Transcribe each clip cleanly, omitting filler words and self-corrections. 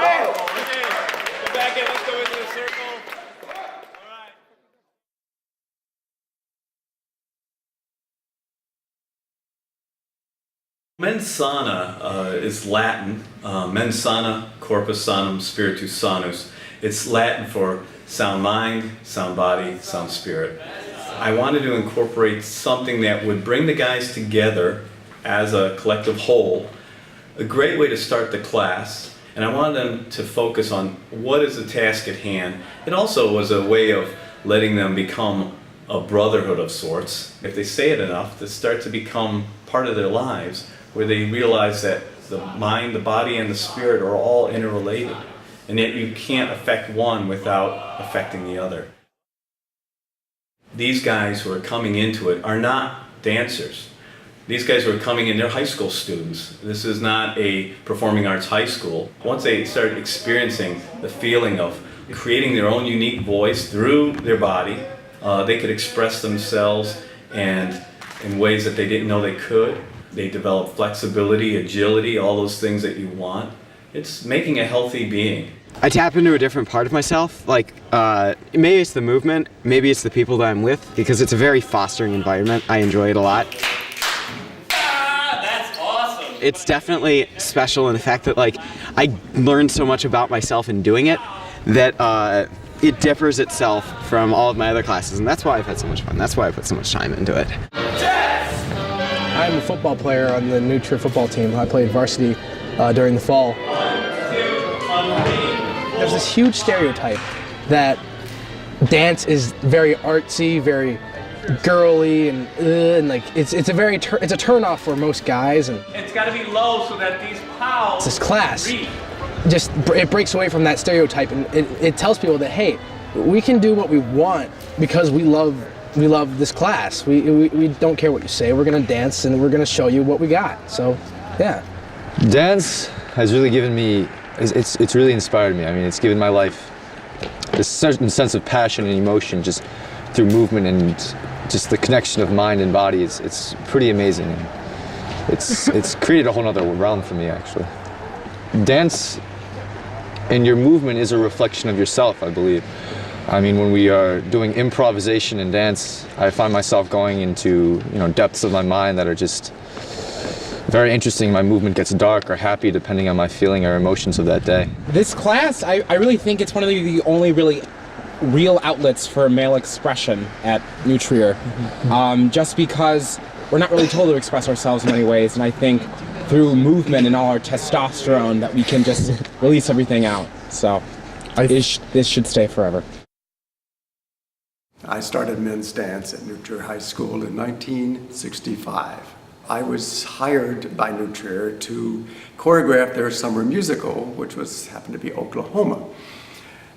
Go back in, let's go into the circle. All right. Men's sana is Latin. Mens sana, corpus sanum, spiritus sanus. It's Latin for sound mind, sound body, sound spirit. I wanted to incorporate something that would bring the guys together as a collective whole. A great way to start the class, and I wanted them to focus on what is the task at hand. It also was a way of letting them become a brotherhood of sorts. If they say it enough, to start to become part of their lives, where they realize that the mind, the body, and the spirit are all interrelated, and yet you can't affect one without affecting the other. These guys who are coming into it are not dancers. These guys who are coming in, they're high school students. This is not a performing arts high school. Once they start experiencing the feeling of creating their own unique voice through their body, they could express themselves and in ways that they didn't know they could. They develop flexibility, agility, all those things that you want. It's making a healthy being. I tap into a different part of myself. Like, maybe it's the movement, maybe it's the people that I'm with, because it's a very fostering environment. I enjoy it a lot. That's awesome. It's definitely special in the fact that, like, I learned so much about myself in doing it that it differs itself from all of my other classes, and that's why I've had so much fun. That's why I put so much time into it. I'm a football player on the New Trier football team. I played varsity during the fall. There's this huge stereotype that dance is very artsy, very girly, and like it's a turn off for most guys. And it's got to be low so that these pals. This class it breaks away from that stereotype, and it tells people that, hey, we can do what we want because we love this class. We don't care what you say. We're gonna dance and we're gonna show you what we got. So, yeah. Dance has really given me. It's really inspired me. I mean, it's given my life this certain sense of passion and emotion just through movement and just the connection of mind and body. It's pretty amazing. It's created a whole other realm for me, actually. Dance and your movement is a reflection of yourself, I believe. I mean, when we are doing improvisation and dance, I find myself going into, depths of my mind that are just very interesting. My movement gets dark or happy depending on my feeling or emotions of that day. This class, I really think it's one of the only really real outlets for male expression at New Trier. Just because we're not really told to express ourselves in many ways, and I think through movement and all our testosterone that we can just release everything out. So this should stay forever. I started men's dance at New Trier High School in 1965. I was hired by New Trier to choreograph their summer musical, which happened to be Oklahoma.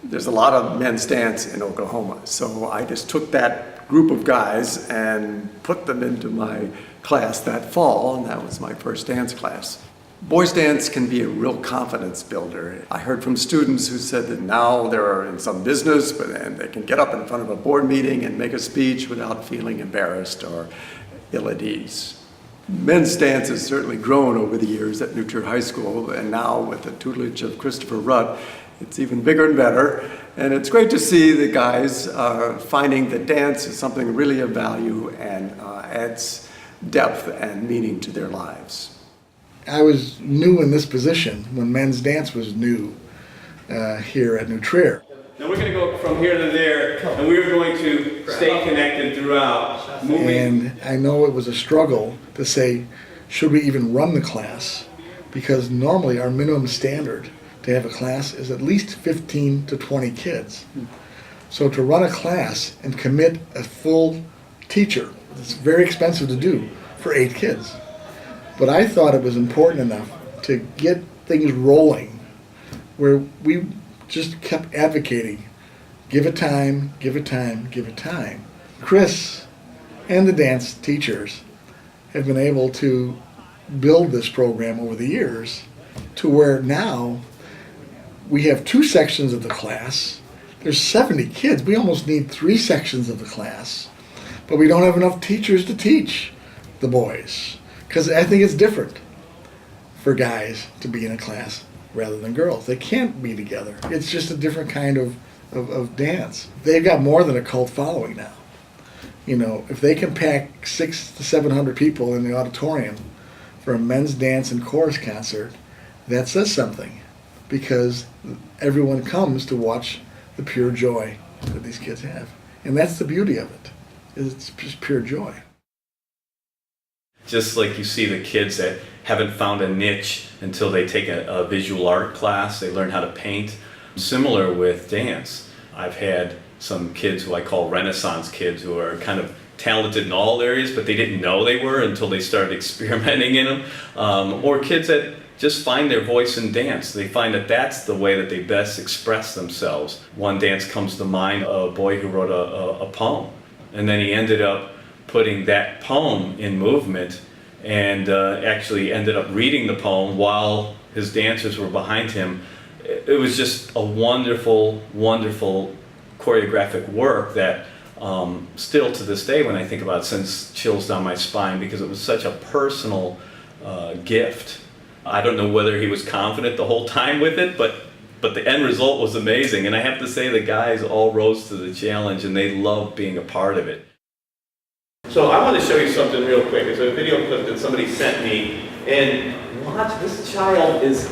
There's a lot of men's dance in Oklahoma, so I just took that group of guys and put them into my class that fall, and that was my first dance class. Boys dance can be a real confidence builder. I heard from students who said that now they're in some business, and they can get up in front of a board meeting and make a speech without feeling embarrassed or ill at ease. Men's dance has certainly grown over the years at New Trier High School, and now with the tutelage of Christopher Rutt, it's even bigger and better. And it's great to see the guys finding that dance is something really of value and adds depth and meaning to their lives. I was new in this position when men's dance was new here at New Trier. Now we're going to go from here to there, and we're going to stay connected throughout. And I know it was a struggle to say, should we even run the class? Because normally our minimum standard to have a class is at least 15 to 20 kids. So to run a class and commit a full teacher, it's very expensive to do for 8 kids. But I thought it was important enough to get things rolling where we just kept advocating, give it time, give it time, give it time. Chris and the dance teachers have been able to build this program over the years to where now we have 2 sections of the class. There's 70 kids. We almost need 3 sections of the class, but we don't have enough teachers to teach the boys. Because I think it's different for guys to be in a class rather than girls. They can't be together. It's just a different kind of dance. They've got more than a cult following now. You know, if they can pack 600 to 700 people in the auditorium for a men's dance and chorus concert, that says something, because everyone comes to watch the pure joy that these kids have. And that's the beauty of it. It's just pure joy. Just like you see the kids that haven't found a niche until they take a visual art class, they learn how to paint. Similar with dance. I've had some kids who I call Renaissance kids who are kind of talented in all areas, but they didn't know they were until they started experimenting in them. Or kids that just find their voice in dance. They find that that's the way that they best express themselves. One dance comes to mind, a boy who wrote a poem, and then he ended up putting that poem in movement and actually ended up reading the poem while his dancers were behind him. It was just a wonderful, wonderful choreographic work that still to this day, when I think about it, sends chills down my spine, because it was such a personal gift. I don't know whether he was confident the whole time with it, but the end result was amazing. And I have to say the guys all rose to the challenge and they loved being a part of it. So I want to show you something real quick. It's a video clip that somebody sent me. And watch, this child is,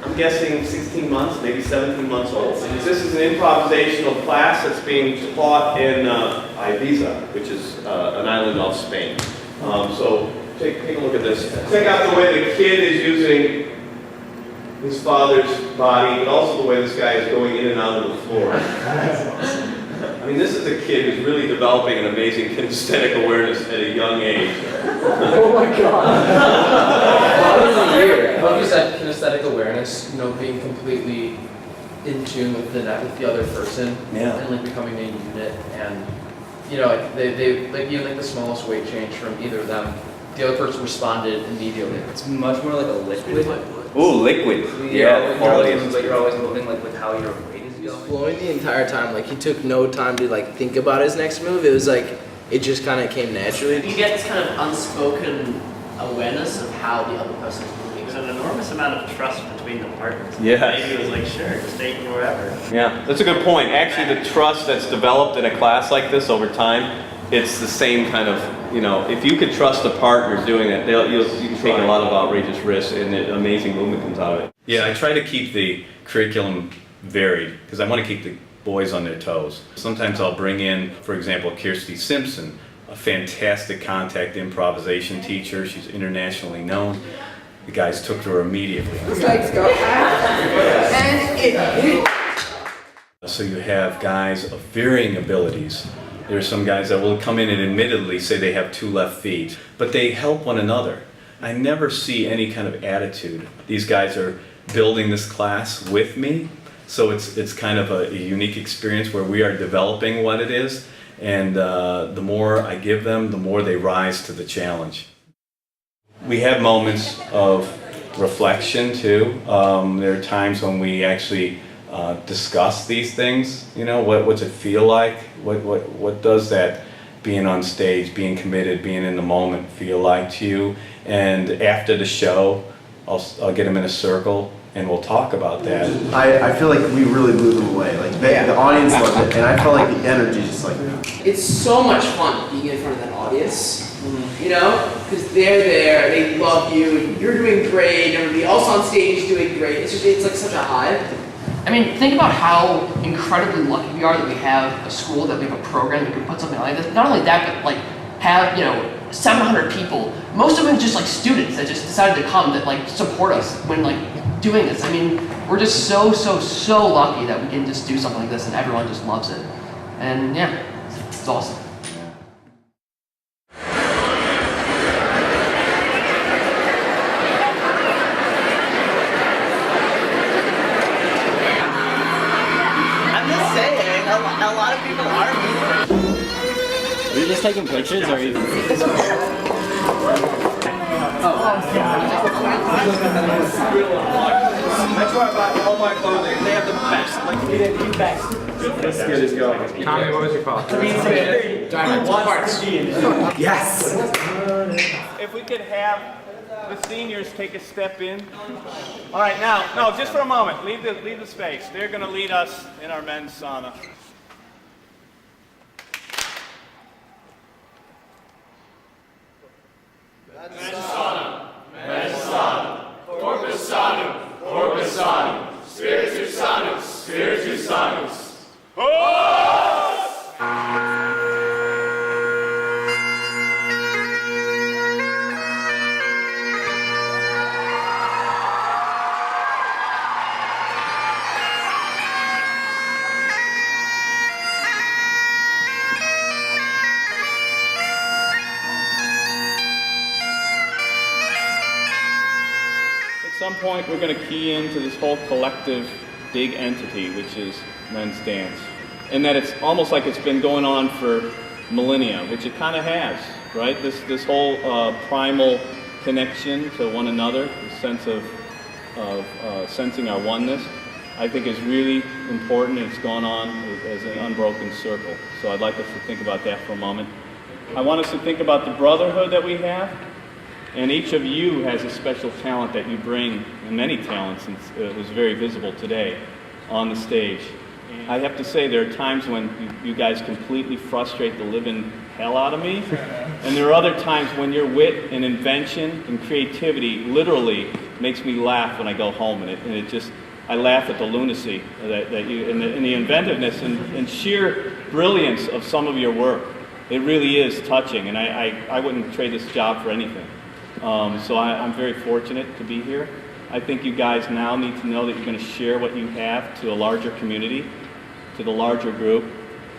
I'm guessing 16 months, maybe 17 months old. This is an improvisational class that's being taught in Ibiza, which is an island off Spain. So take a look at this. Check out the way the kid is using his father's body, but also the way this guy is going in and out of the floor. I mean, this is a kid who's really developing an amazing kinesthetic awareness at a young age. Oh my God! How is that kinesthetic awareness, you know, being completely in tune with the other person, and like becoming a unit, and you know, like they like even like the smallest weight change from either of them, the other person responded immediately. It's much more like a liquid. Ooh, liquid. Yeah, you're always moving like with how your weight is going. Flowing the entire time. Like he took no time to like think about his next move. It was like it just kind of came naturally. You get this kind of unspoken awareness of how the other person is moving. There's an enormous amount of trust between the partners. Yeah. Maybe it was like, sure, just take me wherever. Yeah, that's a good point. Actually, the trust that's developed in a class like this over time, it's the same kind of, you know, if you could trust a partner doing it, you can take a lot of outrageous risks and amazing movement comes out of it. Yeah, I try to keep the curriculum varied because I want to keep the boys on their toes. Sometimes I'll bring in, for example, Kirsty Simpson, a fantastic contact improvisation teacher. She's internationally known. The guys took to her immediately. His legs go up, and it. So you have guys of varying abilities. There are some guys that will come in and admittedly say they have 2 left feet, but they help one another. I never see any kind of attitude. These guys are building this class with me, so it's kind of a unique experience where we are developing what it is, and the more I give them, the more they rise to the challenge. We have moments of reflection too. There are times when we actually discuss these things. You know, what's it feel like? What does that being on stage, being committed, being in the moment feel like to you? And after the show, I'll get them in a circle and we'll talk about that. I feel like we really blew them away. Like the audience loved it, and I felt like the energy just like. It's so much fun being in front of that audience. You know, because they're there, they love you, you're doing great, everybody else on stage is doing great. It's like such a high. I mean, think about how incredibly lucky we are that we have a school, that we have a program that can put something like this. Not only that, but like have, you know, 700 people. Most of them just like students that just decided to come that like support us when like doing this. I mean, we're just so lucky that we can just do something like this and everyone just loves it. And yeah, it's awesome. A lot of people are moving. Are you just taking pictures, or are you? That's why I bought all my clothing. They have the best. Like, we didn't eat best. Let's get this going. Tommy, what was your call? Diamond parts. Yes! If we could have the seniors take a step in? All right, now, no, just for a moment. Leave the space. They're going to lead us in our men's sauna. Men's sauna, men's sauna, corpus sanum, corpus sanum, spiritus sanus, spiritus sanus. At some point, we're going to key into this whole collective big entity, which is men's dance. And that it's almost like it's been going on for millennia, which it kind of has, right? This whole primal connection to one another, the sense of sensing our oneness, I think is really important, and it's gone on as an unbroken circle. So I'd like us to think about that for a moment. I want us to think about the brotherhood that we have. And each of you has a special talent that you bring, and many talents, and it was very visible today on the stage. I have to say there are times when you guys completely frustrate the living hell out of me, and there are other times when your wit and invention and creativity literally makes me laugh when I go home, and it just, I laugh at the lunacy that you, and the inventiveness and sheer brilliance of some of your work. It really is touching, and I wouldn't trade this job for anything. So I'm very fortunate to be here. I think you guys now need to know that you're going to share what you have to a larger community, to the larger group.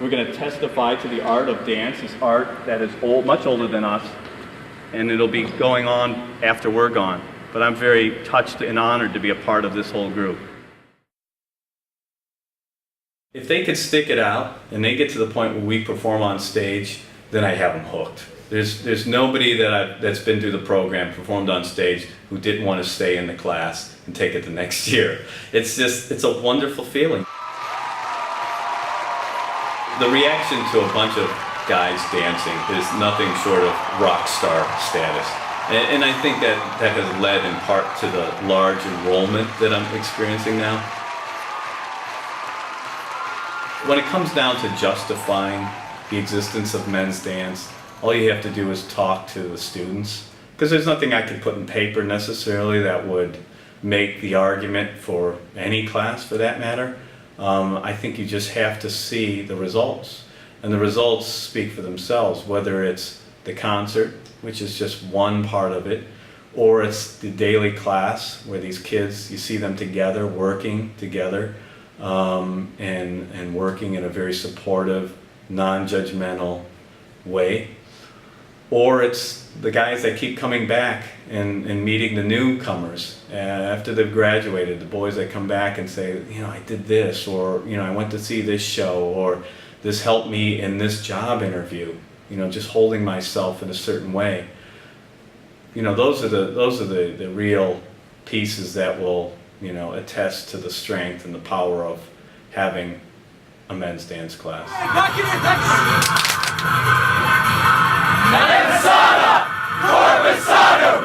We're going to testify to the art of dance, this art that is old, much older than us, and it'll be going on after we're gone. But I'm very touched and honored to be a part of this whole group. If they could stick it out and they get to the point where we perform on stage, then I have them hooked. There's nobody that's been through the program, performed on stage, who didn't want to stay in the class and take it the next year. It's a wonderful feeling. The reaction to a bunch of guys dancing is nothing short of rock star status. And I think that has led in part to the large enrollment that I'm experiencing now. When it comes down to justifying the existence of men's dance, all you have to do is talk to the students, because there's nothing I could put in paper necessarily that would make the argument for any class for that matter. I think you just have to see the results, and the results speak for themselves, whether it's the concert, which is just one part of it, or it's the daily class where these kids, you see them together, working together, and working in a very supportive, non-judgmental way. Or it's the guys that keep coming back and meeting the newcomers after they've graduated, the boys that come back and say, you know, I did this, or, you know, I went to see this show, or this helped me in this job interview, you know, just holding myself in a certain way. You know, those are the real pieces that will, you know, attest to the strength and the power of having a men's dance class. Men's sauna, corpus sanum,